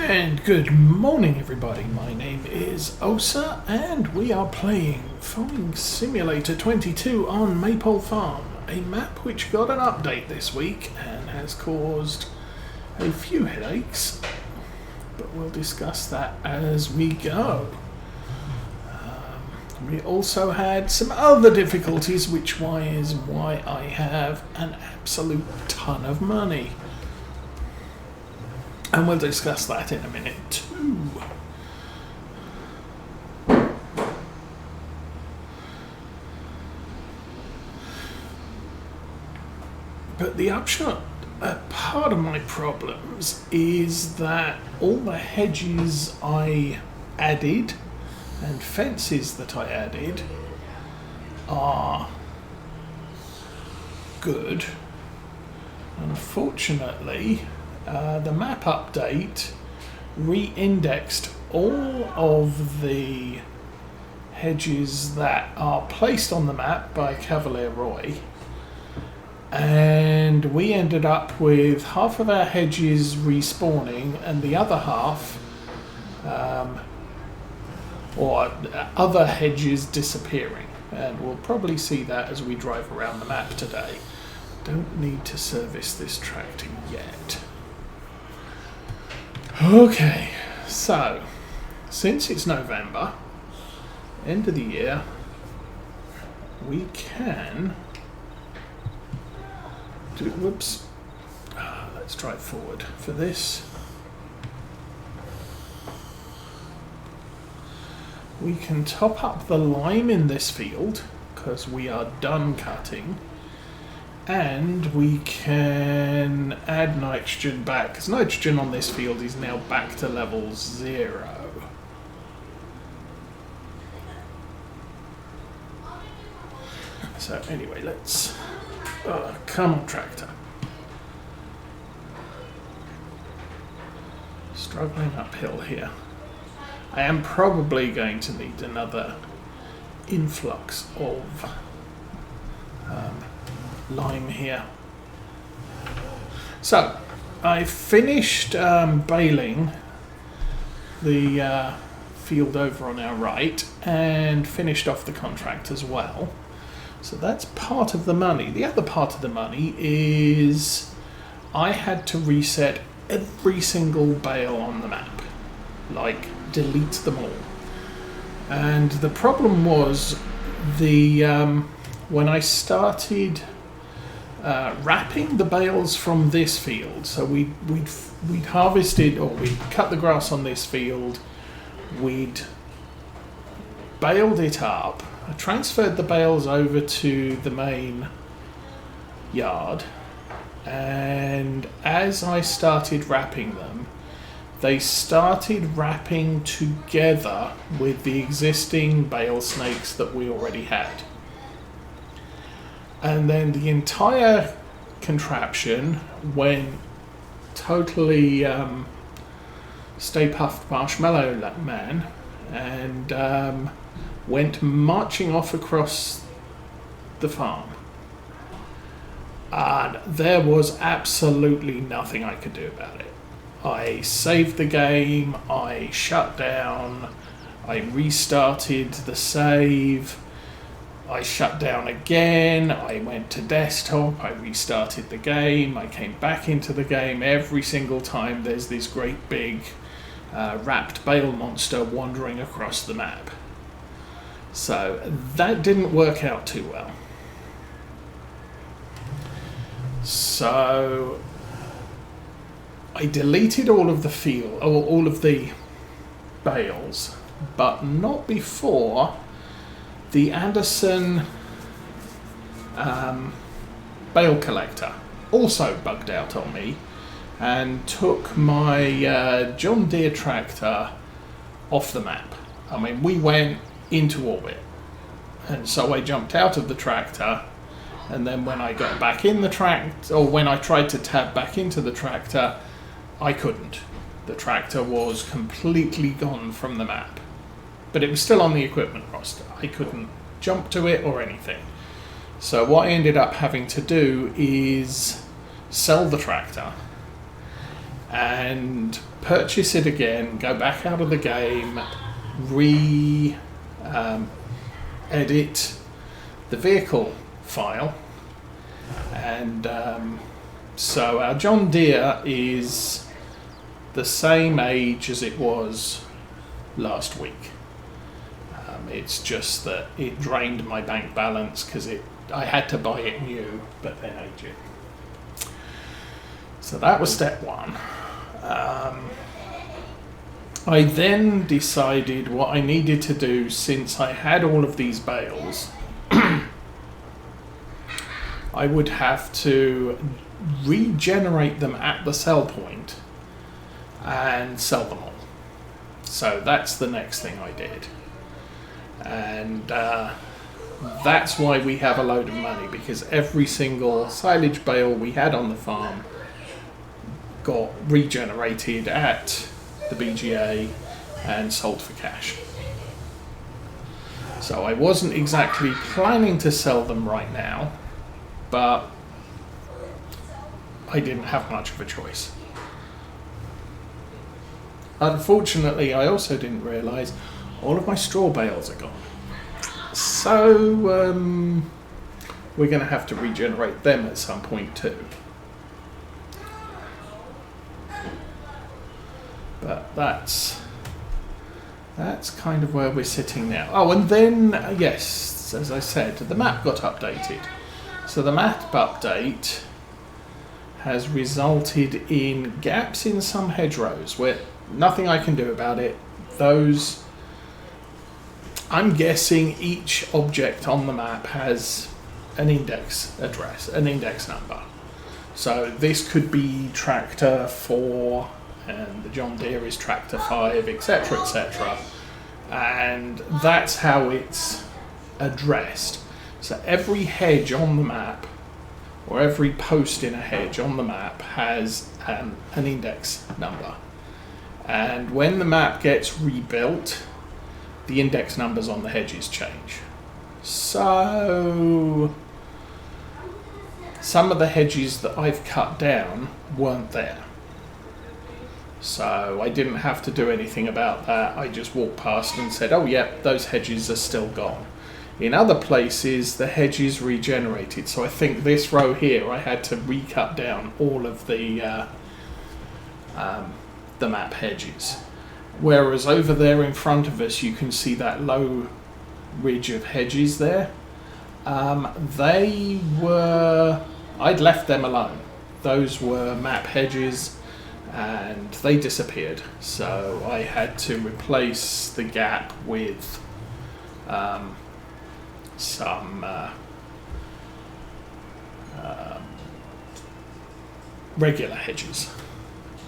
And good morning everybody, my name is Osa and we are playing Farming Simulator 22 on Maypole Farm, a map which got an update this week and has caused a few headaches, but we'll discuss that as we go. We also had some other difficulties, which is why I have an absolute ton of money. And we'll discuss that in a minute too. But the upshot, part of my problems is that all the hedges I added and fences that I added are good. Unfortunately, the map update re-indexed all of the hedges that are placed on the map by Cavalier Roy, and we ended up with half of our hedges respawning and the other half, or other hedges disappearing, and we'll probably see that as we drive around the map today. Don't need to service this tractor yet. Okay, so since it's November, end of the year, we can do, whoops, let's drive forward for this. We can top up the lime in this field because we are done cutting. And we can add nitrogen back, because nitrogen on this field is now back to level 0. So anyway, let's... come on, tractor. Struggling uphill here. I am probably going to need another influx of... lime here. So I finished baling the field over on our right and finished off the contract as well. So that's part of the money. The other part of the money is I had to reset every single bale on the map, like delete them all. And the problem was the when I started wrapping the bales from this field, so we'd harvested, or we'd cut the grass on this field, we'd baled it up, I transferred the bales over to the main yard, and as I started wrapping them, they started wrapping together with the existing bale snakes that we already had. And then the entire contraption went totally Stay Puft Marshmallow Man and went marching off across the farm. And there was absolutely nothing I could do about it. I saved the game, I shut down, I restarted the save, I shut down again, I went to desktop, I restarted the game, I came back into the game. Every single time there's this great big wrapped bale monster wandering across the map. So that didn't work out too well. So I deleted all of the field, or all of the bales, but not before the Anderson bale collector also bugged out on me and took my John Deere tractor off the map. I mean, we went into orbit, and so I jumped out of the tractor, and then when I got back in the tractor, or when I tried to tab back into the tractor, I couldn't. The tractor was completely gone from the map. But it was still on the equipment roster. I couldn't jump to it or anything. So what I ended up having to do is sell the tractor and purchase it again, go back out of the game, edit the vehicle file, and so our John Deere is the same age as it was last week. It's just that it drained my bank balance because I had to buy it new but then age it. So that was step one. I then decided what I needed to do, since I had all of these bales. I would have to regenerate them at the sell point and sell them all. So that's the next thing I did. And that's why we have a load of money, because every single silage bale we had on the farm got regenerated at the BGA and sold for cash. So I wasn't exactly planning to sell them right now, but I didn't have much of a choice. Unfortunately, I also didn't realise all of my straw bales are gone. So we're going to have to regenerate them at some point too. But that's kind of where we're sitting now. Oh, and then, yes, as I said, the map got updated. So the map update has resulted in gaps in some hedgerows where nothing I can do about it. Those, I'm guessing each object on the map has an index address, an index number. So this could be tractor 4, and the John Deere is tractor 5, etc., etc. And that's how it's addressed. So every hedge on the map, or every post in a hedge on the map, has an index number. And when the map gets rebuilt, the index numbers on the hedges change. So some of the hedges that I've cut down weren't there. So I didn't have to do anything about that. I just walked past and said, oh yeah, those hedges are still gone. In other places, the hedges regenerated. So I think this row here, I had to recut down all of the map hedges. Whereas over there in front of us, you can see that low ridge of hedges there. I'd left them alone. Those were map hedges and they disappeared. So I had to replace the gap with some regular hedges.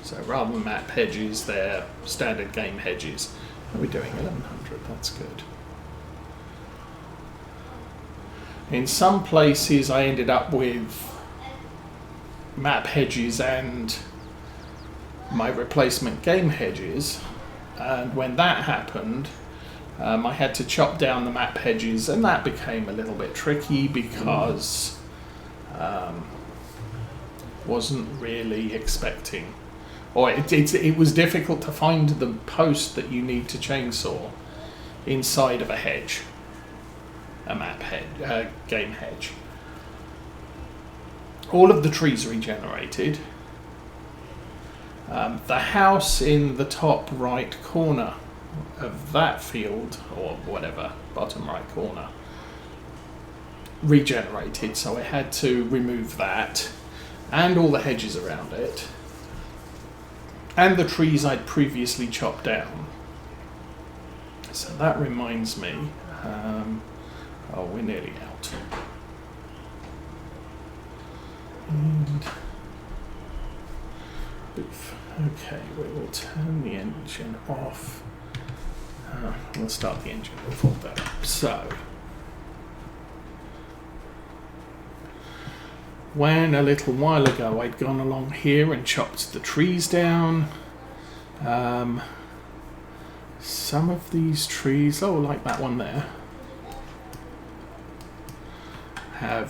So rather than map hedges, they're standard game hedges. How are we doing? 1100, that's good. In some places I ended up with map hedges and my replacement game hedges, and when that happened, I had to chop down the map hedges, and that became a little bit tricky because wasn't really expecting, or it was difficult to find the post that you need to chainsaw inside of a hedge, a map hedge, game hedge. All of the trees regenerated. The house in the top right corner of that field, or whatever, bottom right corner, regenerated, so I had to remove that and all the hedges around it and the trees I'd previously chopped down. So that reminds me, oh, we're nearly out. And oof. Okay, we will turn the engine off. We'll start the engine, we'll fold that up. So, when a little while ago I'd gone along here and chopped the trees down, some of these trees, oh, like that one there, have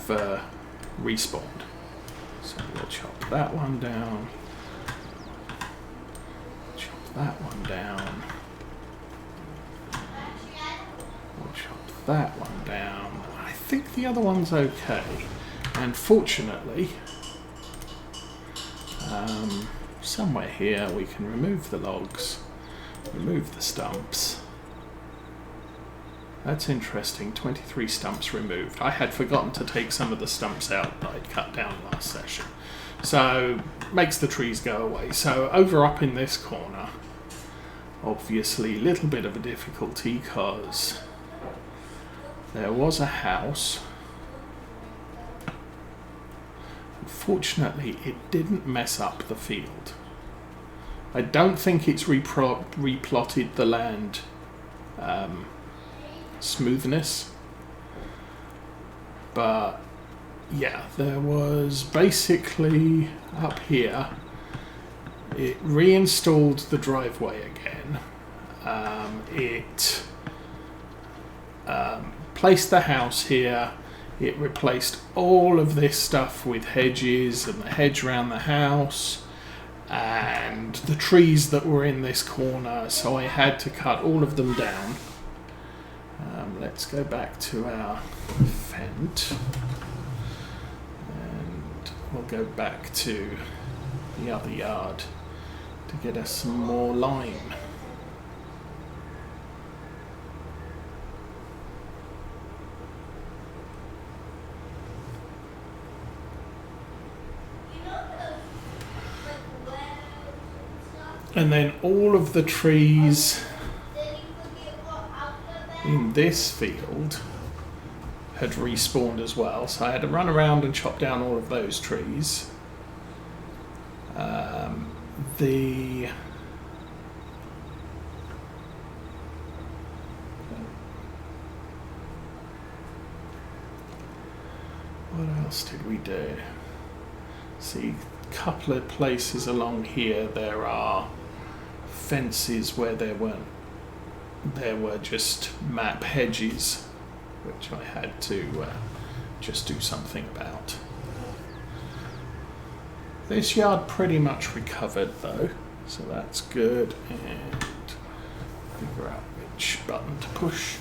respawned. So we'll chop that one down. that one down. We'll chop that one down. I think the other one's okay. And fortunately, somewhere here we can remove the logs, remove the stumps. That's interesting, 23 stumps removed. I had forgotten to take some of the stumps out that I'd cut down last session. So, makes the trees go away. So, over up in this corner, obviously a little bit of a difficulty because there was a house. Fortunately, it didn't mess up the field. I don't think it's replotted the land smoothness, but yeah, there was basically up here, it reinstalled the driveway again. It placed the house here. It replaced all of this stuff with hedges and the hedge around the house and the trees that were in this corner, so I had to cut all of them down. Let's go back to our fent and we'll go back to the other yard to get us some more lime. And then all of the trees in this field had respawned as well, so I had to run around and chop down all of those trees. What else did we do? See, a couple of places along here there are fences where there were just map hedges, which I had to just do something about. This yard pretty much recovered though, so that's good, and figure out which button to push.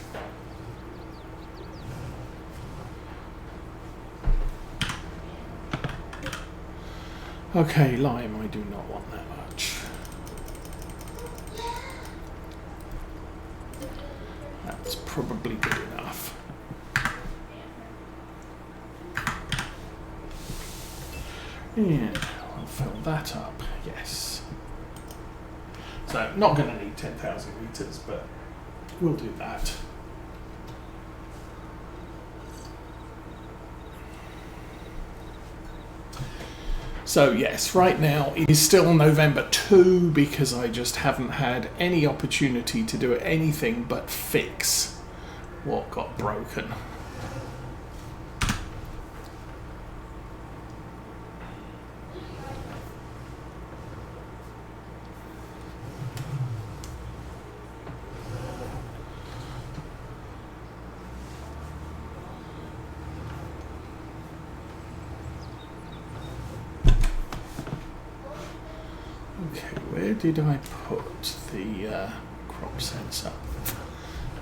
Okay, lime, I do not want that much. That's probably good enough. And I'll fill that up, yes. So, not going to need 10,000 litres, but we'll do that. So yes, right now it is still November 2 because I just haven't had any opportunity to do anything but fix what got broken. Okay, where did I put the crop sensor?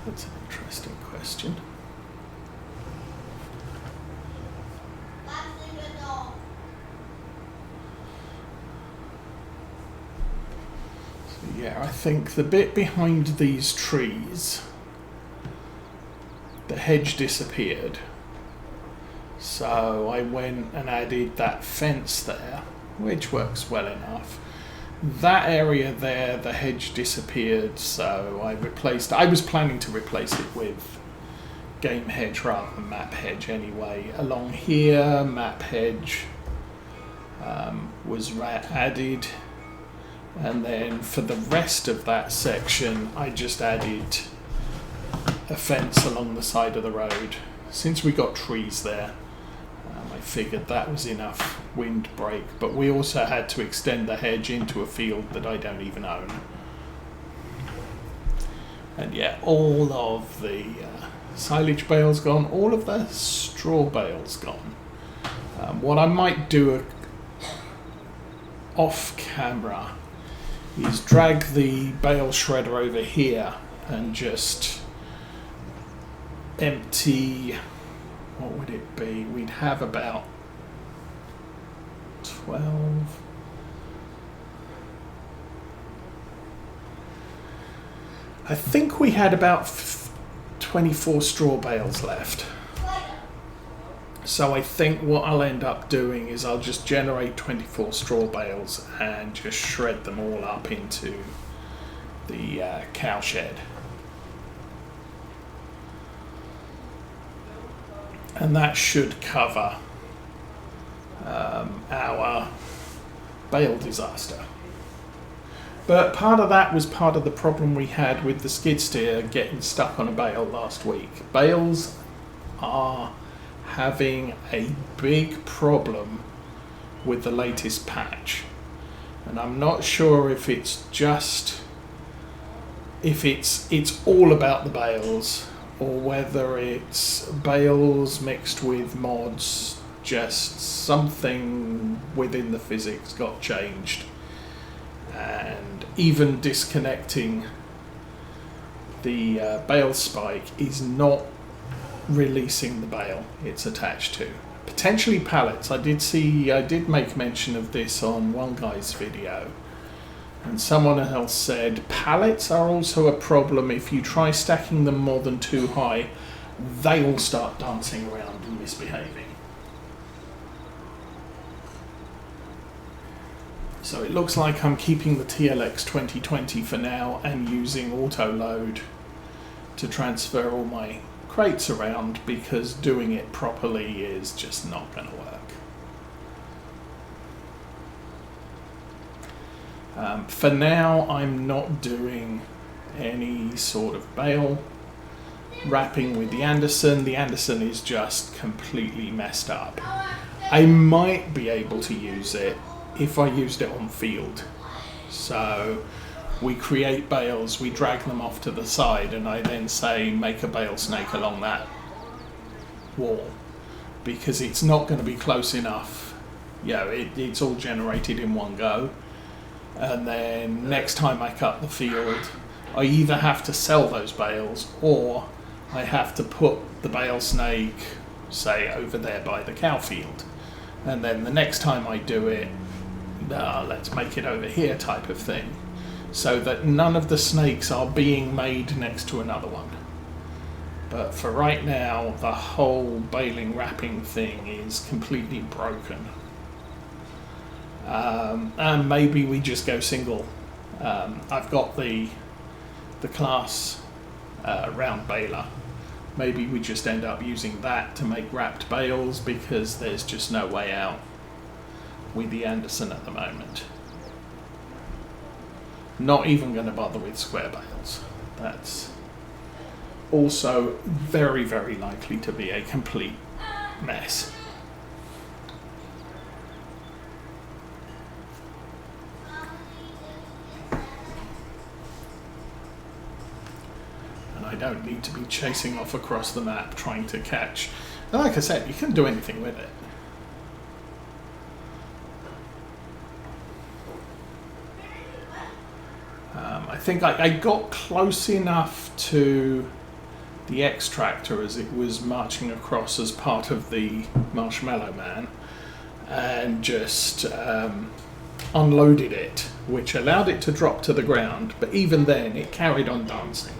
That's an interesting question. So yeah, I think the bit behind these trees, the hedge disappeared. So I went and added that fence there, which works well enough. That area there, the hedge disappeared, so I was planning to replace it with game hedge rather than map hedge anyway. Along here, map hedge was added, and then for the rest of that section I just added a fence along the side of the road. Since we got trees there, I figured that was enough windbreak, but we also had to extend the hedge into a field that I don't even own. And yeah, all of the silage bales gone, all of the straw bales gone. What I might do off camera is drag the bale shredder over here and just empty, what would it be? We'd have about 12. I think we had about 24 straw bales left. So I think what I'll end up doing is I'll just generate 24 straw bales and just shred them all up into the cow shed. And that should cover our bale disaster. But part of that was part of the problem we had with the skid steer getting stuck on a bale last week. Bales are having a big problem with the latest patch. And I'm not sure if it's all about the bales or whether it's bales mixed with mods, just something within the physics got changed. And even disconnecting the bale spike is not releasing the bale it's attached to. Potentially pallets. I did make mention of this on one guy's video, and someone else said pallets are also a problem. If you try stacking them more than 2 high, they all start dancing around and misbehaving. So it looks like I'm keeping the TLX 2020 for now and using auto load to transfer all my crates around, because doing it properly is just not going to work. For now, I'm not doing any sort of bale wrapping with the Anderson. The Anderson is just completely messed up. I might be able to use it if I used it on field. So we create bales, we drag them off to the side, and I then say make a bale snake along that wall, because it's not going to be close enough. It's all generated in one go, and then next time I cut the field, I either have to sell those bales or I have to put the bale snake, say, over there by the cow field, and then the next time I do it, let's make it over here type of thing, so that none of the snakes are being made next to another one. But for right now, the whole baling wrapping thing is completely broken. And maybe we just go single. I've got the class round baler. Maybe we just end up using that to make wrapped bales, because there's just no way out with the Anderson at the moment. Not even going to bother with square bales. That's also very, very likely to be a complete mess. And I don't need to be chasing off across the map trying to catch. And like I said, you can do anything with it. I think I got close enough to the extractor as it was marching across as part of the Marshmallow Man, and just unloaded it, which allowed it to drop to the ground, but even then it carried on dancing.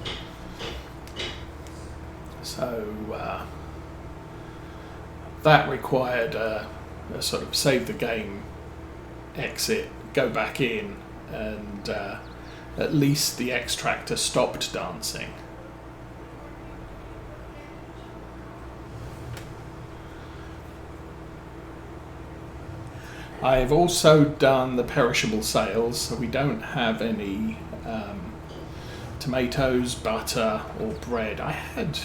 So that required a sort of save the game, exit, go back in, and at least the extractor stopped dancing. I've also done the perishable sales, so we don't have any tomatoes, butter, or bread. I had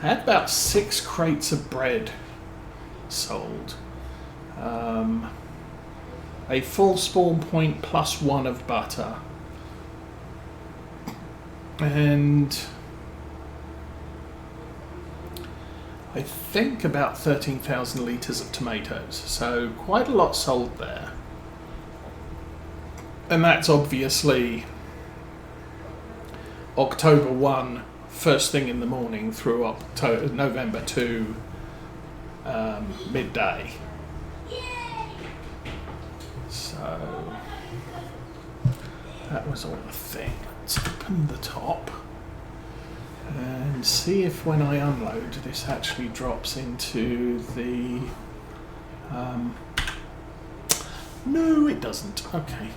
about 6 crates of bread sold. A full spawn point plus 1 of butter, and I think about 13,000 litres of tomatoes, so quite a lot sold there. And that's obviously October 1, first thing in the morning, through November 2, midday. So that was all the thing. Let's open the top and see if when I unload this actually drops into the... no, it doesn't. Okay.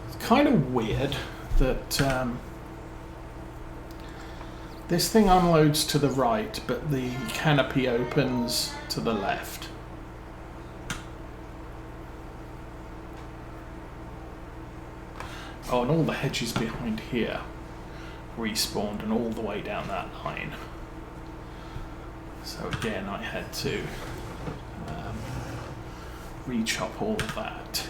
It's kind of weird that this thing unloads to the right, but the canopy opens to the left. Oh, and all the hedges behind here respawned and all the way down that line. So again, I had to re-chop all of that.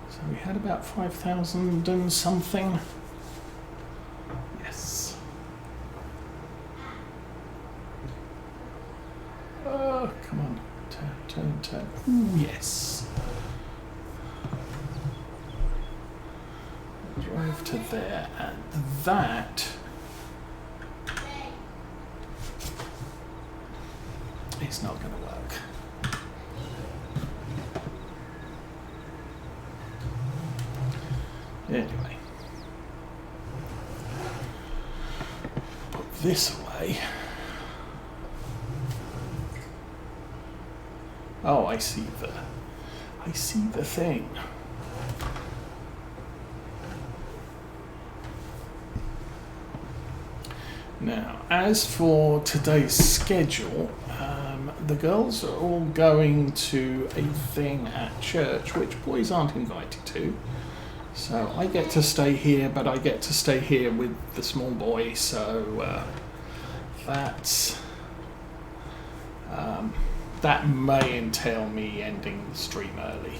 So we had about 5,000 and something. Yes. Oh, come on. Turn. Ooh, yes. Drive to there, and that is not going to work. Anyway, put this away. Oh, I see the thing. Now, as for today's schedule, the girls are all going to a thing at church, which boys aren't invited to. So I get to stay here, but I get to stay here with the small boy, so that's... that may entail me ending the stream early,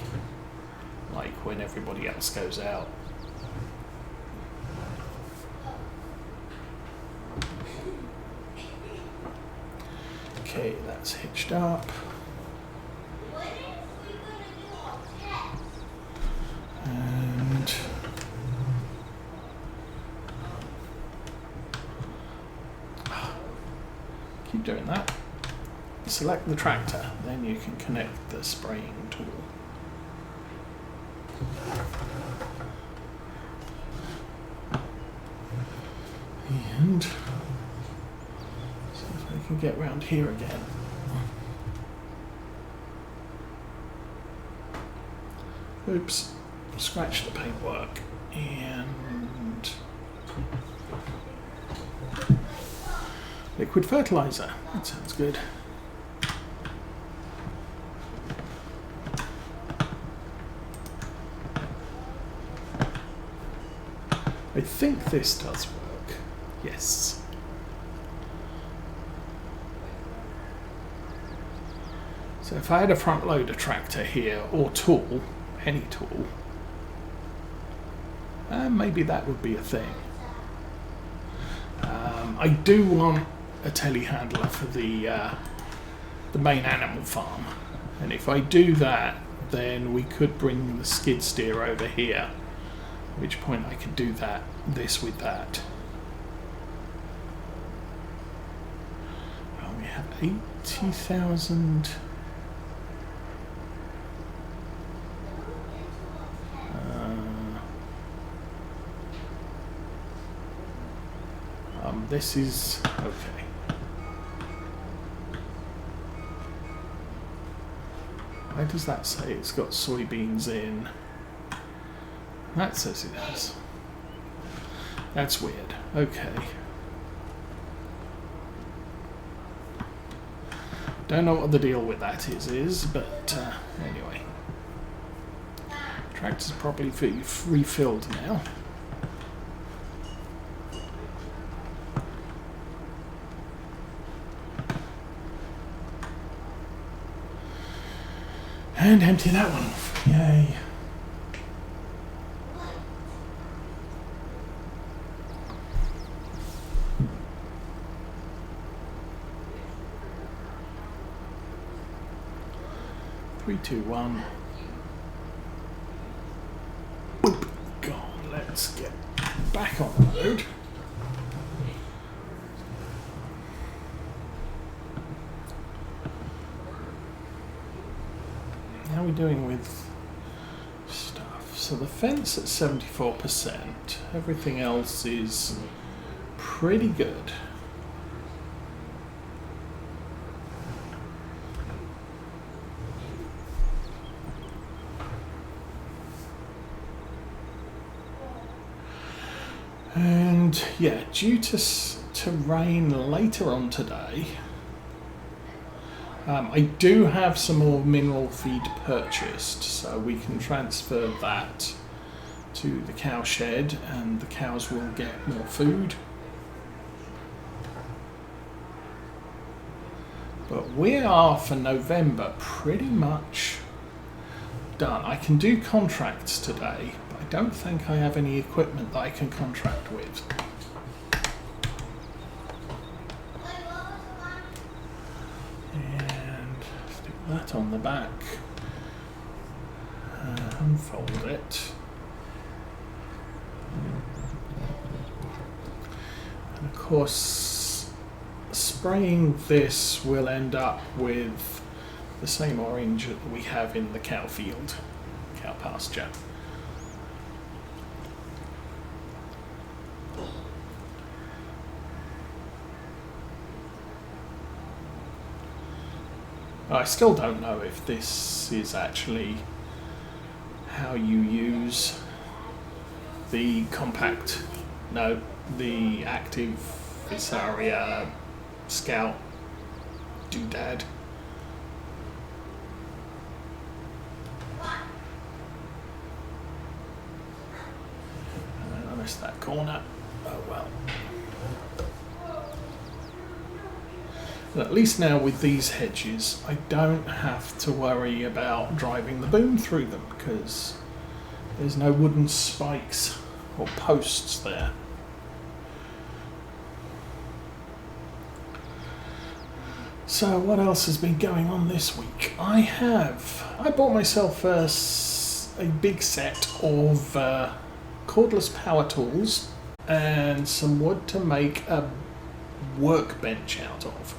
like when everybody else goes out. Okay, that's hitched up. And keep doing that. Select the tractor, then you can connect the spraying tool. And see if we can get round here again. Oops, scratch the paintwork and liquid fertilizer. That sounds good. I think this does work. Yes. So if I had a front loader tractor here, or tool, any tool, maybe that would be a thing. I do want a telehandler for the main animal farm, and if I do that, then we could bring the skid steer over here. At which point I could do this with that. Well, we have 80,000. This is okay. Why does that say it's got soybeans in? That says it has. That's weird. Okay. Don't know what the deal with that is, but anyway. Tractor's probably refilled now. And empty that one off. Yay. Three, two, one. Boop. Go on, let's get back on the road. How are we doing with stuff? So the fence at 74%. Everything else is pretty good. And yeah, due to rain later on today, I do have some more mineral feed purchased, so we can transfer that to the cow shed and the cows will get more food. But we are, for November, pretty much done. I can do contracts today, but I don't think I have any equipment that I can contract with. And stick that on the back. Unfold it. And of course, spraying this will end up with the same orange that we have in the cow field, cow pasture. I still don't know if this is actually how you use the compact, no, the active Visaria Scout doodad. I missed that corner. Oh well. But at least now with these hedges, I don't have to worry about driving the boom through them because there's no wooden spikes or posts there. So what else has been going on this week? I bought myself a big set of cordless power tools and some wood to make a workbench out of.